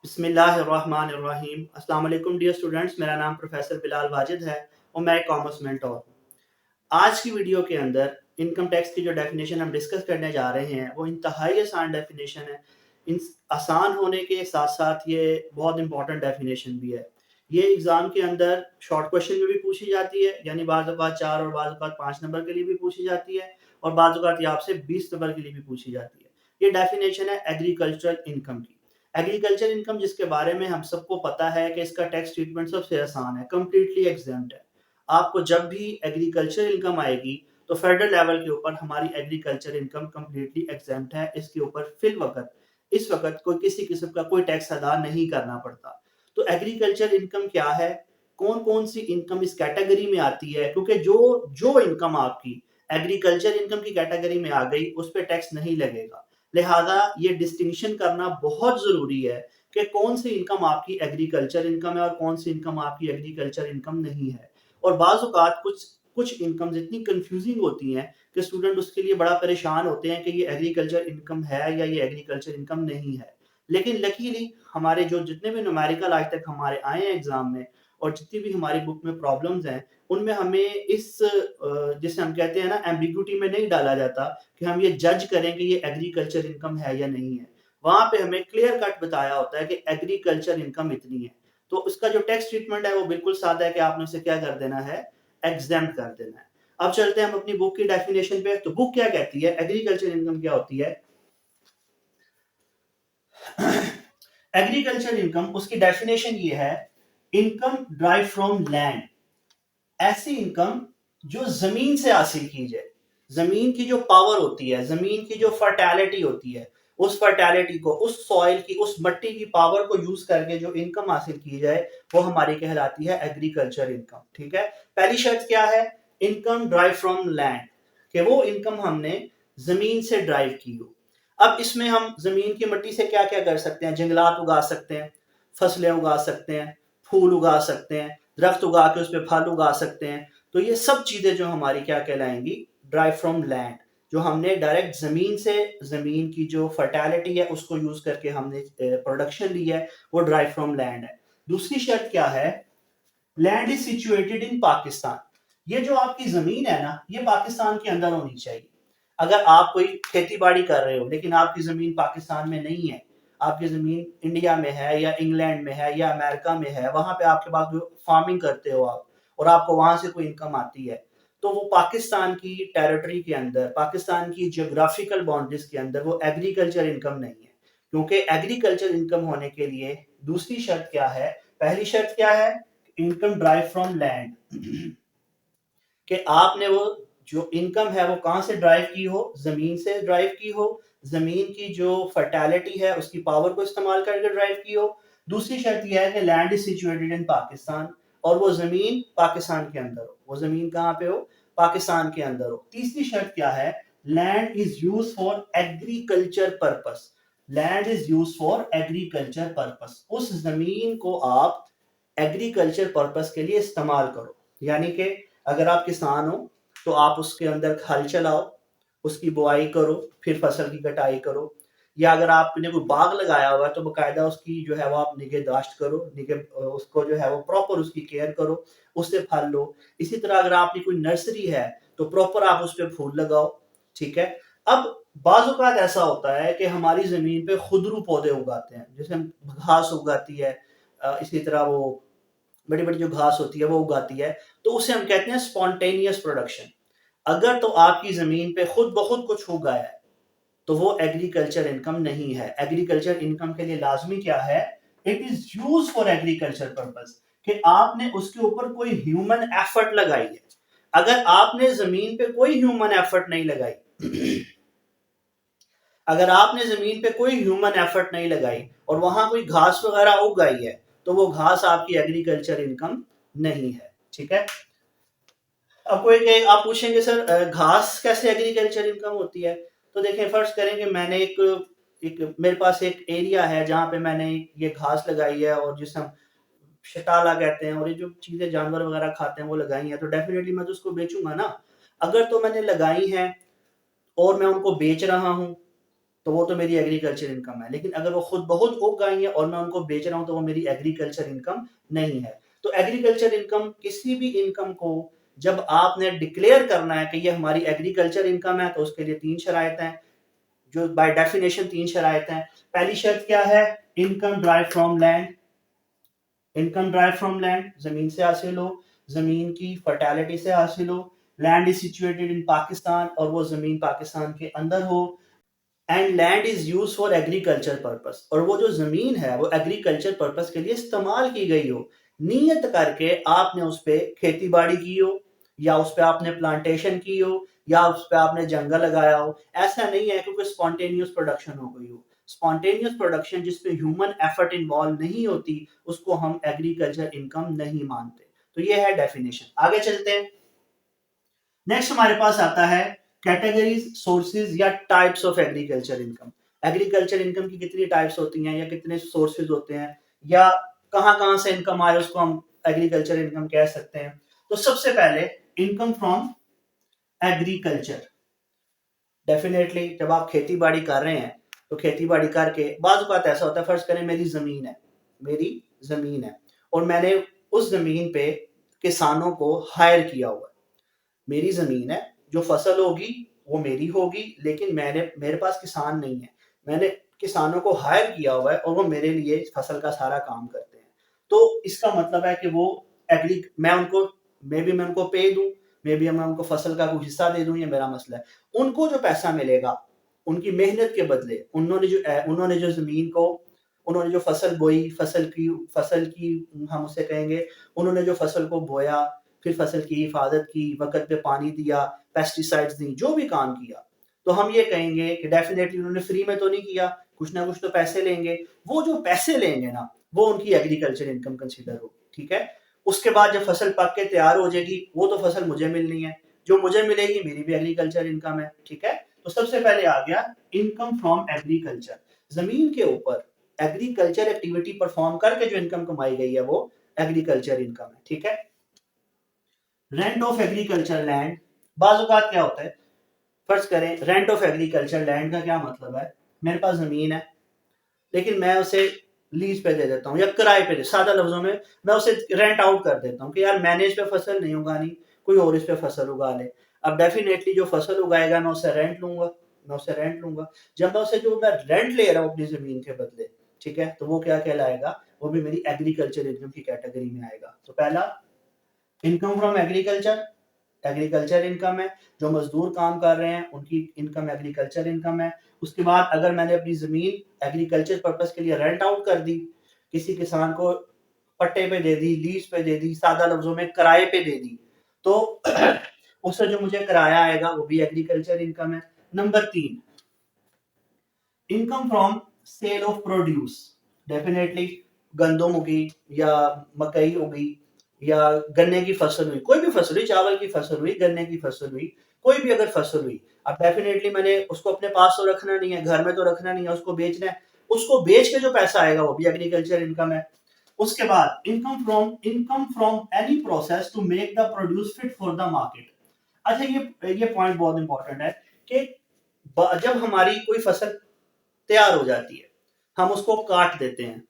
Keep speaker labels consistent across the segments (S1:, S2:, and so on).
S1: बिस्मिल्लाहिर्रहमानिर्रहीम। अस्सलाम वालेकुम डियर स्टूडेंट्स, मेरा नाम प्रोफेसर बिलाल वाजिद है और मैं एक कॉमर्स मेंटोर हूँ। आज की वीडियो के अंदर इनकम टैक्स की जो डेफिनेशन हम डिस्कस करने जा रहे हैं वो इंतहाई आसान डेफिनेशन है। इन आसान होने के साथ साथ ये बहुत इंपॉर्टेंट डेफिनेशन भी है। ये एग्ज़ाम के अंदर शॉर्ट क्वेश्चन में भी पूछी जाती है, यानी बाज़ औक़ात 4 और बाज़ औक़ात 5 नंबर के लिए भी पूछी जाती है और बाज़ औक़ात ये आपसे 20 नंबर के लिए भी पूछी जाती है। ये डेफिनेशन है एग्रीकल्चरल इनकम की। एग्रीकल्चर इनकम जिसके बारे में हम सबको पता है कि इसका टैक्स ट्रीटमेंट सबसे आसान है, कंप्लीटली एग्जेम्प्ट है। आपको जब भी एग्रीकल्चर इनकम आएगी तो फेडरल लेवल के ऊपर हमारी एग्रीकल्चर इनकम कंप्लीटली एग्जेम्प्ट है। इसके ऊपर इस वक्त कोई किसी किस्म का कोई टैक्स अदा नहीं करना पड़ता। तो एग्रीकल्चर इनकम क्या है, कौन कौन सी इनकम इस कैटेगरी में आती है, क्योंकि जो जो इनकम आपकी एग्रीकल्चर इनकम की कैटेगरी में आ गई उस पर टैक्स नहीं लगेगा। लिहाजा ये डिस्टिंक्शन करना बहुत ज़रूरी है कि कौन सी इनकम आपकी एग्रीकल्चर इनकम है और कौन सी इनकम आपकी एग्रीकल्चर इनकम नहीं है। और बाज़ औक़ात कुछ कुछ इनकम्स इतनी कन्फ्यूज़िंग होती हैं कि स्टूडेंट उसके लिए बड़ा परेशान होते हैं कि ये एग्रीकल्चर इनकम है या ये एग्रीकल्चर इनकम नहीं है। लेकिन लकीली हमारे जो जितने भी न्यूमेरिकल आज तक हमारे आए हैं एग्ज़ाम में और जितनी भी हमारी बुक में प्रॉब्लम्स हैं, उनमें हमें जिसे हम कहते हैं ना एम्बिग्यूटी में नहीं डाला जाता कि हम ये जज करें कि ये एग्रीकल्चर इनकम है या नहीं है। वहाँ पे हमें क्लियर कट बताया होता है कि एग्रीकल्चर इनकम इतनी है। तो उसका जो टैक्स ट्रीटमेंट है वो बिल्कुल सादा है कि आपने उसे क्या कर देना है, एग्जेम्प्ट कर देना है। अब चलते हैं हम अपनी बुक की डेफिनेशन पे। तो बुक क्या कहती है, एग्रीकल्चर इनकम क्या होती है? एग्रीकल्चर इनकम, उसकी डेफिनेशन ये है, इनकम ड्राइव फ्रॉम लैंड, ऐसी इनकम जो जमीन से हासिल की जाए। जमीन की जो पावर होती है, जमीन की जो फर्टैलिटी होती है, उस फर्टैलिटी को, उस सॉइल की, उस मिट्टी की पावर को यूज करके जो इनकम हासिल की जाए वो हमारी कहलाती है एग्रीकल्चर इनकम। ठीक है। पहली शर्त क्या है, इनकम ड्राइव फ्रॉम लैंड, कि वो इनकम हमने जमीन से ड्राइव की हो। अब इसमें हम जमीन की मिट्टी से क्या क्या कर सकते हैं, जंगलात उगा सकते हैं, फसलें उगा सकते हैं, फूल उगा सकते हैं, दरख्त उगा के उस पर फल उगा सकते हैं। तो ये सब चीजें जो हमारी क्या कहलाएंगी, ड्राइव फ्रॉम लैंड, जो हमने डायरेक्ट जमीन से, जमीन की जो फर्टैलिटी है उसको यूज करके हमने प्रोडक्शन ली है, वो ड्राइव फ्रॉम लैंड है। दूसरी शर्त क्या है, land is situated in Pakistan, ये जो आपकी जमीन है ना ये पाकिस्तान के अंदर होनी चाहिए। अगर आप कोई खेती बाड़ी कर रहे हो लेकिन आपकी जमीन पाकिस्तान में नहीं है, आपकी जमीन इंडिया में है या इंग्लैंड में है या अमेरिका में है, वहां पे आपके पास जो फार्मिंग करते हो आप और आपको वहां से कोई इनकम आती है, तो वो पाकिस्तान की टेरिटरी के अंदर, पाकिस्तान की जियोग्राफिकल बाउंड्रीज के अंदर वो एग्रीकल्चर इनकम नहीं है। क्योंकि एग्रीकल्चर इनकम होने के लिए दूसरी शर्त क्या है, पहली शर्त क्या है, इनकम ड्राइव फ्रॉम लैंड, कि आपने वो जो इनकम है वो कहां से ड्राइव की हो, जमीन से ड्राइव की हो, जमीन की जो फर्टैलिटी है उसकी पावर को इस्तेमाल करके ड्राइव की हो। दूसरी शर्त यह है कि land is situated in Pakistan, और वो जमीन पाकिस्तान के अंदर हो। वो जमीन कहाँ पे हो, पाकिस्तान के अंदर हो। तीसरी शर्त क्या है, land is use for agriculture purpose, land is use for agriculture purpose, उस जमीन को आप एग्रीकल्चर पर्पस के लिए इस्तेमाल करो। यानी कि अगर आप किसान हो तो आप उसके अंदर हल चलाओ, उसकी बुआई करो, फिर फसल की कटाई करो। या अगर आपने कोई बाग लगाया हुआ है तो बकायदा उसकी जो है वो आप निगहदाश्त करो, उसको जो है वो प्रॉपर उसकी केयर करो, उससे फल लो। इसी तरह अगर आपकी कोई नर्सरी है तो प्रॉपर आप उस पर फूल लगाओ। ठीक है। अब बाज़ औक़ात ऐसा होता है कि हमारी ज़मीन पे खुदरू पौधे उगाते हैं, जैसे घास उगाती है, इसी तरह वो बड़ी बड़ी जो घास होती है वो उगाती है, तो उसे हम कहते हैं स्पॉन्टेनियस प्रोडक्शन। अगर तो आपकी जमीन पे खुद ब खुद कुछ उगा है तो वो एग्रीकल्चर इनकम नहीं है। एग्रीकल्चर इनकम के लिए लाजमी क्या है, it is use for agriculture purpose, कि आपने उसके ऊपर कोई ह्यूमन एफर्ट लगाई है। अगर आपने जमीन पे कोई ह्यूमन एफर्ट नहीं लगाई अगर आपने जमीन पे कोई ह्यूमन एफर्ट नहीं लगाई और वहां कोई घास वगैरह उगाई है तो वो घास आपकी एग्रीकल्चर इनकम नहीं है। ठीक है। अब कोई आप पूछेंगे सर घास कैसे एग्रीकल्चर इनकम होती है, तो देखें, फर्ज करें कि मैंने एक मेरे पास एक एरिया है जहाँ पे मैंने ये घास लगाई है और जिसे हम शटाला कहते हैं, और ये जो चीजें जानवर वगैरह खाते हैं वो लगाई हैं, तो डेफिनेटली मैं तो उसको बेचूंगा ना। अगर तो मैंने लगाई हैं और मैं उनको बेच रहा हूँ तो वो तो मेरी एग्रीकल्चर इनकम है। लेकिन अगर वो खुद बहुत उग गई है और मैं उनको बेच रहा हूँ तो वो मेरी एग्रीकल्चर इनकम नहीं है। तो एग्रीकल्चर इनकम, किसी भी इनकम को जब आपने डिक्लेयर करना है कि ये हमारी एग्रीकल्चर इनकम है, तो उसके लिए 3 शराइत हैं, जो बाय डेफिनेशन 3 शराइत हैं। पहली शर्त क्या है? Income drive from land. Income drive from land, जमीन से हासिल हो, जमीन की फर्टिलिटी से हासिल हो, land is situated in Pakistan और वो जमीन पाकिस्तान के अंदर हो, and land is use for agriculture purpose, और वो जो जमीन है वो एग्रीकल्चर पर्पस के लिए इस्तेमाल की गई हो। नियत करके आपने उस पर खेती बाड़ी की हो, या उस पर आपने प्लांटेशन की हो, या उस पर आपने जंगल लगाया हो। ऐसा नहीं है क्योंकि स्पॉन्टेनियस प्रोडक्शन हो गई हो। स्पॉन्टेनियस प्रोडक्शन जिसपे ह्यूमन एफर्ट इन्वॉल्व नहीं होती, उसको हम एग्रीकल्चर इनकम नहीं मानते। तो ये है डेफिनेशन। आगे चलते हैं। नेक्स्ट हमारे पास आता है कैटेगरीज, सोर्सेज या types of agriculture income. Agriculture income की कितनी टाइप्स होती हैं, या कितने सोर्सेज होते हैं, या कहां कहां से इनकम आए उसको हम एग्रीकल्चर इनकम कह सकते हैं। तो सबसे पहले इनकम फ्रॉम एग्रीकल्चर। डेफिनेटली जब आप खेती बाड़ी कर रहे हैं तो खेती बाड़ी करके बाज़ औक़ात ऐसा होता है, फर्ज करें मेरी जमीन है और मैंने उस जमीन पे किसानों को हायर किया हुआ है। मेरी ज़मीन है, जो फसल होगी वो मेरी होगी, लेकिन मेरे पास किसान नहीं है। मैंने किसानों को हायर किया हुआ है और वो मेरे लिए फसल का सारा काम करते हैं। तो इसका मतलब है कि वो एग्री मैं उनको पे दूँ, मैं उनको फसल का कुछ हिस्सा दे दूँ, ये मेरा मसला है। उनको जो पैसा मिलेगा, उनकी मेहनत के बदले, उन्होंने जो ज़मीन को, उन्होंने जो फसल बोई, फसल की हम उसे कहेंगे, उन्होंने जो फसल को बोया, फिर फसल की हिफाजत की, वक़्त पे पानी दिया, पेस्टिसाइड्स दी, जो भी काम किया, तो हम ये कहेंगे कि डेफ़िनेटली उन्होंने फ्री में तो नहीं किया, कुछ ना कुछ तो पैसे लेंगे। वो जो पैसे लेंगे ना, वो उनकी एग्रीकल्चर इनकम कंसीडर होगी, ठीक है? उसके बाद जब फसल पक के तैयार हो जाएगी, वो तो फसल मुझे मिलनी है, जो मुझे मिलेगी मेरी भी एग्रीकल्चर इनकम है, ठीक है? तो सबसे पहले आ गया इनकम फ्रॉम एग्रीकल्चर। ज़मीन के ऊपर एग्रीकल्चर एक्टिविटी परफॉर्म करके जो इनकम कमाई गई है, वो एग्रीकल्चर इनकम है, ठीक है? रेंट ऑफ एग्रीकल्चर लैंड, बाज़ औक़ात क्या होता है, फर्ज करें रेंट ऑफ एग्रीकल्चर लैंड का क्या मतलब है? मेरे पास ज़मीन है, लेकिन मैं उसे लीज़ पे दे देता हूँ या किराए पे, सादा लफ्ज़ों में मैं उसे रेंट आउट कर देता हूँ कि यार मैंने इस पे फसल नहीं उगानी, कोई और इस पे फसल उगा ले। अब डेफ़िनेटली जो फसल उगाएगा मैं उससे रेंट लूँगा। जब मैं उसे जो मैं रेंट ले रहा हूँ अपनी ज़मीन के बदले, ठीक है? तो वो क्या कहलाएगा? वो भी मेरी एग्रीकल्चर इनकम की कैटेगरी में आएगा। तो पहला income from agriculture, agriculture income है। जो मजदूर काम कर रहे हैं उनकी इनकम एग्रीकल्चर इनकम है। उसके बाद अगर मैंने अपनी जमीन एग्रीकल्चर पर्पस के लिए रेंट आउट कर दी, किसी किसान को पट्टे पे दे दी, लीज पे दे दी, सादा लफ्जों में किराए पे दे दी, तो उससे जो मुझे किराया आएगा वो भी एग्रीकल्चर इनकम है। Number 3, income from sale of produce. Definitely गंदम उगी या मकई उगी या गन्ने की फसल हुई, कोई भी फसल हुई, चावल की फसल हुई, गन्ने की फसल हुई, कोई भी अगर फसल हुई, अब डेफिनेटली मैंने उसको अपने पास तो रखना नहीं है, घर में तो रखना नहीं है, उसको बेचना है। उसको बेच के जो पैसा आएगा वो भी एग्रीकल्चर इनकम है। उसके बाद income from any process to make the produce fit for the market. अच्छा, ये पॉइंट बहुत इंपॉर्टेंट है कि जब हमारी कोई फसल तैयार हो जाती है, हम उसको काट देते हैं,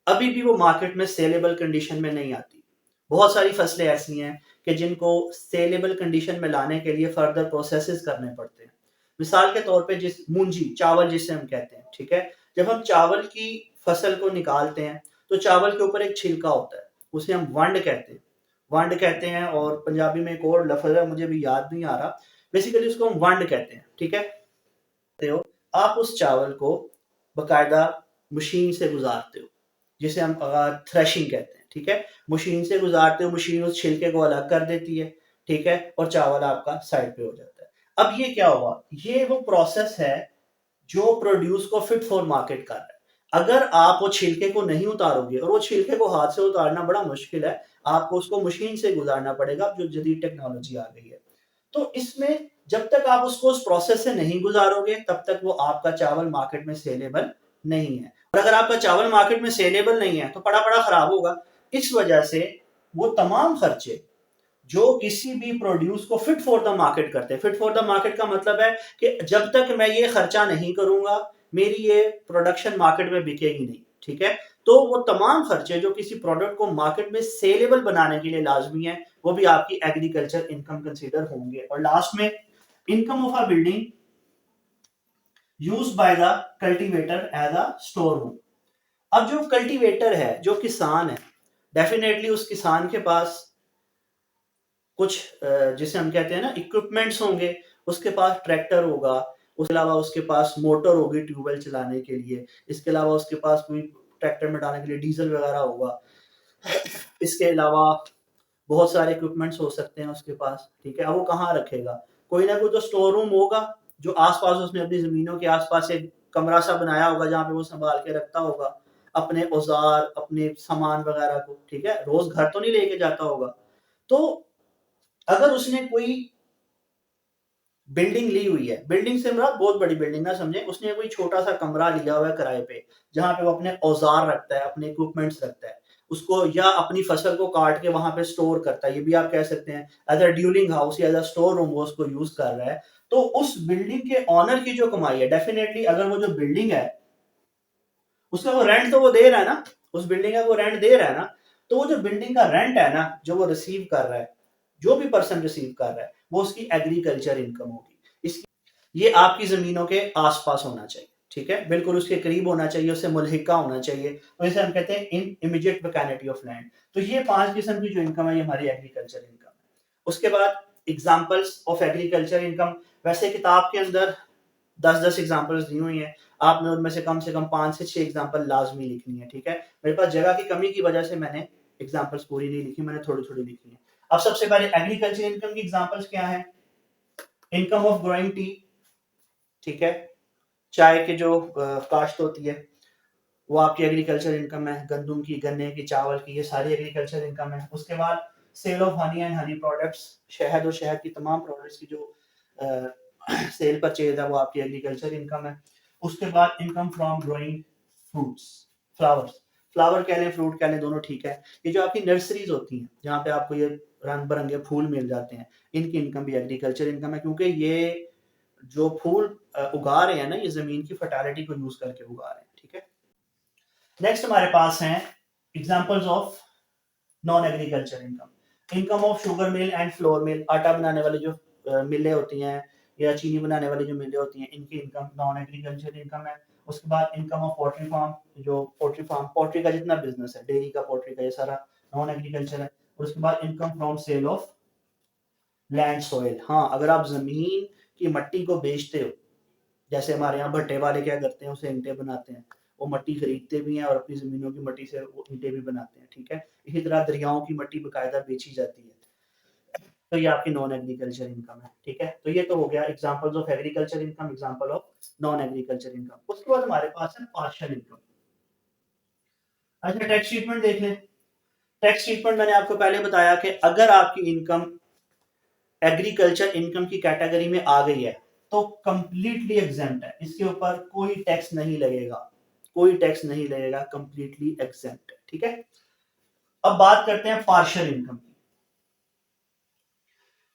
S1: अभी भी वो मार्केट में सेलेबल कंडीशन में नहीं आती। बहुत सारी फसलें ऐसी हैं कि जिनको सेलेबल कंडीशन में लाने के लिए फर्दर प्रोसेसेस करने पड़ते हैं। मिसाल के तौर पे चावल जिसे हम कहते हैं, ठीक है? जब हम चावल की फसल को निकालते हैं तो चावल के ऊपर एक छिलका होता है, उसे हम वंड कहते हैं, और पंजाबी में एक और लफ्ज है मुझे भी याद नहीं आ रहा, बेसिकली उसको हम वंड कहते हैं, ठीक है? हो, आप उस चावल को बकायदा मशीन से गुजारते हो, जिसे हम थ्रेशिंग कहते हैं, ठीक है? मशीन से गुजारते हो, मशीन उस छिलके को अलग कर देती है, ठीक है? और चावल आपका साइड पे हो जाता है। अब ये क्या हुआ? ये वो प्रोसेस है जो प्रोड्यूस को फिट फॉर मार्केट कर रहा है। अगर आप वो छिलके को नहीं उतारोगे, और वो छिलके को हाथ से उतारना बड़ा मुश्किल है, आपको उसको मशीन से गुजारना पड़ेगा, जो जदीद टेक्नोलॉजी आ गई है। तो इसमें जब तक आप उसको उस प्रोसेस से नहीं गुजारोगे, तब तक वो आपका चावल मार्केट में सेलेबल नहीं है। और अगर आपका चावल मार्केट में सेलेबल नहीं है तो पड़ा खराब होगा। इस वजह से वो तमाम खर्चे जो किसी भी प्रोड्यूस को फिट फॉर द मार्केट करते हैं, फिट फॉर द मार्केट का मतलब है कि जब तक मैं ये खर्चा नहीं करूंगा, मेरी ये प्रोडक्शन मार्केट में बिकेगी नहीं, ठीक है। तो वो तमाम खर्चे जो किसी प्रोडक्ट को मार्केट में सेलेबल बनाने के लिए लाजमी है, वो भी आपकी एग्रीकल्चर इनकम कंसीडर होंगे। और लास्ट में income of a building used by the cultivator as a store room. अब जो कल्टीवेटर है, जो किसान है, डेफिनेटली उस किसान के पास कुछ जिसे हम कहते हैं ना इक्विपमेंट्स होंगे। उसके पास ट्रैक्टर होगा, उसके अलावा उसके पास मोटर होगी ट्यूबवेल चलाने के लिए, इसके अलावा उसके पास कोई ट्रैक्टर में डालने के लिए डीजल वगैरह होगा। इसके अलावा बहुत सारे इक्विपमेंट्स हो सकते हैं उसके पास, ठीक है। अब वो कहाँ रखेगा? कोई ना कोई तो स्टोर रूम होगा, जो आसपास उसने अपनी जमीनों के आसपास एक कमरा सा बनाया होगा जहाँ पे वो संभाल के रखता होगा अपने औजार, अपने सामान वगैरह को, ठीक है। रोज घर तो नहीं लेके जाता होगा। तो अगर उसने कोई बिल्डिंग ली हुई है, बिल्डिंग से मुराद बहुत बड़ी बिल्डिंग ना समझे, उसने कोई छोटा सा कमरा लिया हुआ है किराए पे, जहाँ पे वो अपने औजार रखता है, अपने इक्विपमेंट्स रखता है उसको, या अपनी फसल को काट के वहां पे स्टोर करता है, ये भी आप कह सकते हैं एज अ ड्यूलिंग हाउस या एज अ स्टोर रूम वो उसको यूज कर रहा है। तो उस बिल्डिंग के ऑनर की जो कमाई है, डेफिनेटली अगर वो जो बिल्डिंग है उसका वो रेंट तो वो दे रहा है ना, उस बिल्डिंग का वो रेंट दे रहा है ना, तो वो जो बिल्डिंग का रेंट है ना, जो वो रिसीव कर रहा है, जो भी पर्सन रिसीव कर रहा है, वो उसकी एग्रीकल्चर इनकम होगी। इसकी ये आपकी जमीनों के आसपास होना चाहिए, ठीक है, बिल्कुल उसके करीब होना चाहिए, उससे मुल्हिका होना चाहिए। तो इसे हम कहते हैं इन इमीडिएट विकानिटी ऑफ लैंड। तो ये 5 किस्म की जो इनकम है, ये हमारी एग्रीकल्चर इनकम है। उसके बाद एग्जांपल्स ऑफ एग्रीकल्चर इनकम, वैसे किताब के अंदर 10-10 एग्जांपल्स दी हुई हैं, आपने उनमें से कम 5 से 6 एग्जांपल लाजमी लिखनी है, ठीक है। मेरे पास जगह की कमी की वजह से मैंने एग्जांपल्स पूरी नहीं लिखी, मैंने थोड़ी-थोड़ी लिखी है। अब सबसे पहले एग्रीकल्चर इनकम की एग्जांपल्स क्या है? इनकम ऑफ ग्रोइंग टी, ठीक है, चाय की जो काश्त होती है वो आपकी एग्रीकल्चर इनकम है। गंदम की, गन्ने की, चावल की, ये सारी एग्रीकल्चर इनकम है। उसके बाद sale of honey and honey products, शहद और शहद की तमाम प्रोडक्ट्स की जो सेल परचेज है वो आपकी एग्रीकल्चर इनकम है। उसके बाद income from growing fruits, flowers, flower कह लें फ्रूट कह लें दोनों ठीक है। ये जो आपकी नर्सरीज होती हैं जहाँ पे आपको ये रंग बिरंगे फूल मिल जाते हैं, इनकी इनकम भी एग्रीकल्चर इनकम है, क्योंकि ये जो फूल उगा रहे हैं ना, ये जमीन की फर्टालिटी को यूज करके उगा रहे हैं, ठीक है। नेक्स्ट हमारे पास हैं examples of non agriculture income. Income of sugar mill and flour mill, आटा बनाने वाली जो मिलें होती हैं या चीनी बनाने वाली जो मिलें होती हैं, इनकी इनकम नॉन एग्रीकल्चर इनकम है। उसके बाद इनकम ऑफ पोल्ट्री फार्म, जो पोल्ट्री फार्म, पोल्ट्री का जितना बिजनेस है, डेयरी का, पोल्ट्री का, ये सारा नॉन एग्रीकल्चर है। और उसके बाद income from sale of land soil, हाँ, अगर आप जमीन की मट्टी को बेचते हो, जैसे हमारे यहाँ भट्टे वाले क्या करते हैं, उसे ईंटें बनाते हैं, वो मट्टी खरीदते भी हैं और अपनी जमीनों की मट्टी से वो ईंटें भी बनाते हैं, ठीक है। इसी तरह दरियाओं की मट्टी बकायदा बेची जाती है। तो ये आपकी नॉन एग्रीकल्चर इनकम है, ठीक है। तो ये तो हो गया examples of agriculture income, example of non agriculture income. उसके बाद हमारे पास है पार्शियल इनकम। अच्छा, टैक्स ट्रीटमेंट देख लें। टैक्स ट्रीटमेंट मैंने आपको पहले बताया कि अगर आपकी इनकम एग्रीकल्चर इनकम की कैटेगरी में आ गई है तो कंप्लीटली एग्जेम्प्ट है, इसके ऊपर कोई टैक्स नहीं लगेगा, कोई टैक्स नहीं लगेगा, कंप्लीटली एग्जेम्प्ट है, ठीक है। अब बात करते हैं पार्शियल इनकम की।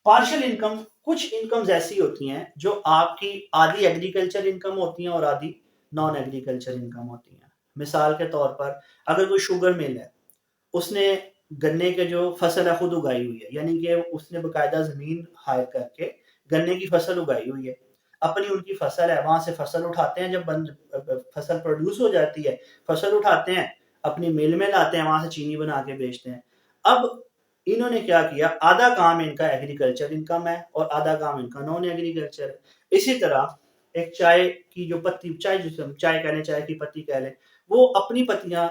S1: पार्शियल इनकम, कुछ इनकम्स ऐसी होती हैं जो आपकी आधी एग्रीकल्चर इनकम होती हैं और आधी नॉन एग्रीकल्चर इनकम होती हैं। मिसाल के तौर पर अगर कोई शुगर मिल है, उसने गन्ने के जो फसल है खुद उगाई हुई है, यानी कि उसने बकायदा जमीन हायर करके गन्ने की फसल उगाई हुई है, अपनी उनकी फसल है, वहां से फसल उठाते हैं, जब फसल प्रोड्यूस हो जाती है, फसल उठाते हैं, अपनी मिल में लाते हैं, वहां से चीनी बना के बेचते हैं। अब इन्होंने क्या किया, आधा काम इनका एग्रीकल्चर इनकम है और आधा काम इनका नॉन एग्रीकल्चर है। इसी तरह एक चाय की जो पत्ती, चाय जिसे हम चाय कह लें, चाय की पत्ती कह लें, वो अपनी पत्तियां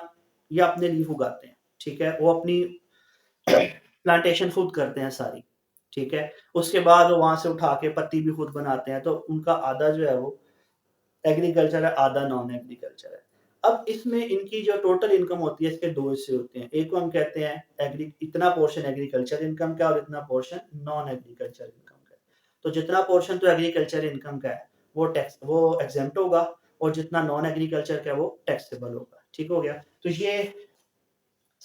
S1: या अपने लीफ उगाते हैं, ठीक है, वो अपनी प्लांटेशन खुद करते हैं सारी, ठीक है। उसके बाद वो वहां से उठा के पत्ती भी खुद बनाते हैं, तो उनका आधा जो है वो एग्रीकल्चर है, आधा नॉन एग्रीकल्चर है। अब इसमें इनकी जो टोटल इनकम होती है, इसके दो हिस्से होते हैं। एक को हम कहते हैं एग्री, इतना पोर्शन एग्रीकल्चर इनकम का और इतना पोर्शन नॉन एग्रीकल्चर इनकम का। तो जितना पोर्शन तो एग्रीकल्चर इनकम का है वो टैक्स, वो एग्जेम्प्ट होगा, और जितना नॉन एग्रीकल्चर का है वो टैक्सेबल होगा, ठीक हो गया। तो ये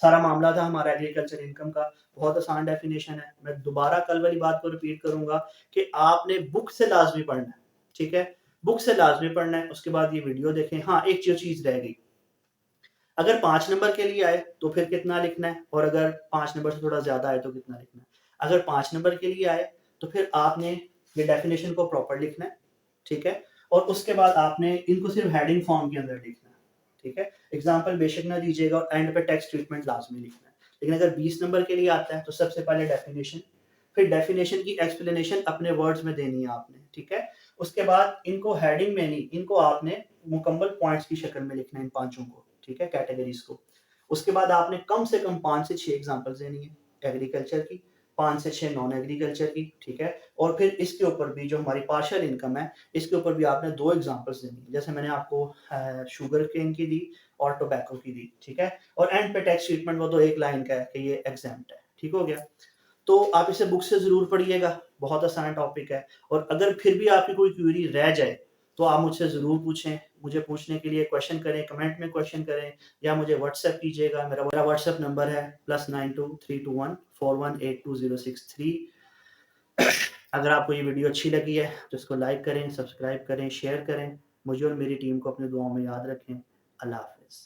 S1: सारा मामला था हमारा एग्रीकल्चर इनकम का। बहुत आसान डेफिनेशन है, मैं दोबारा कल वाली बात को रिपीट करूंगा कि आपने बुक से लाजमी पढ़ना है, ठीक है। बुक से लाजमी पढ़ना है, उसके बाद ये वीडियो देखें। हाँ, एक जो चीज़ रह गई, अगर 5 नंबर के लिए आए तो फिर कितना लिखना है, और अगर 5 नंबर से थोड़ा ज़्यादा आए तो कितना लिखना है। अगर 5 नंबर के लिए आए तो फिर आपने ये डेफिनेशन को प्रॉपर लिखना है, ठीक है? और उसके बाद आपने इनको सिर्फ हेडिंग फॉर्म के अंदर लिखना है, ठीक है? एग्जाम्पल बेशक ना दीजिएगा और एंड पे टेक्स्ट ट्रीटमेंट लाजमी लिखना है। लेकिन अगर 20 नंबर के लिए आता है तो सबसे पहले डेफिनेशन, फिर डेफिनेशन की एक्सप्लेनेशन अपने वर्ड्स में देनी है आपने, ठीक है? उसके बाद इनको हेडिंग में नहीं, इनको आपने मुकम्मल पॉइंट्स की शक्ल में लिखना है इन पांचों को, ठीक है, कैटेगरीज को। उसके बाद आपने कम से कम 5 से 6 एग्जांपल्स देनी है एग्रीकल्चर की, 5 से 6 नॉन एग्रीकल्चर की, ठीक है? और फिर इसके ऊपर भी जो हमारी पार्शियल इनकम है, इसके ऊपर भी आपने 2 एग्जांपल्स देनी है। जैसे मैंने आपको शुगर केन की दी और टोबैको की दी, ठीक है? और एंड पे टैक्स ट्रीटमेंट वो तो एक लाइन का है कि ये एग्जेम्प्ट है, ठीक हो गया? तो आप इसे बुक से ज़रूर पढ़िएगा, बहुत आसान टॉपिक है। और अगर फिर भी आपकी कोई क्वेरी रह जाए, तो आप मुझसे ज़रूर पूछें। मुझे पूछने के लिए क्वेश्चन करें, कमेंट में क्वेश्चन करें या मुझे व्हाट्सएप कीजिएगा। मेरा व्हाट्सएप नंबर है +92 321 4182 063। अगर आपको ये वीडियो अच्छी लगी है तो इसको लाइक करें, सब्सक्राइब करें, शेयर करें। मुझे और मेरी टीम को अपनी दुआओं में याद रखें। अल्लाह हाफ़िज़।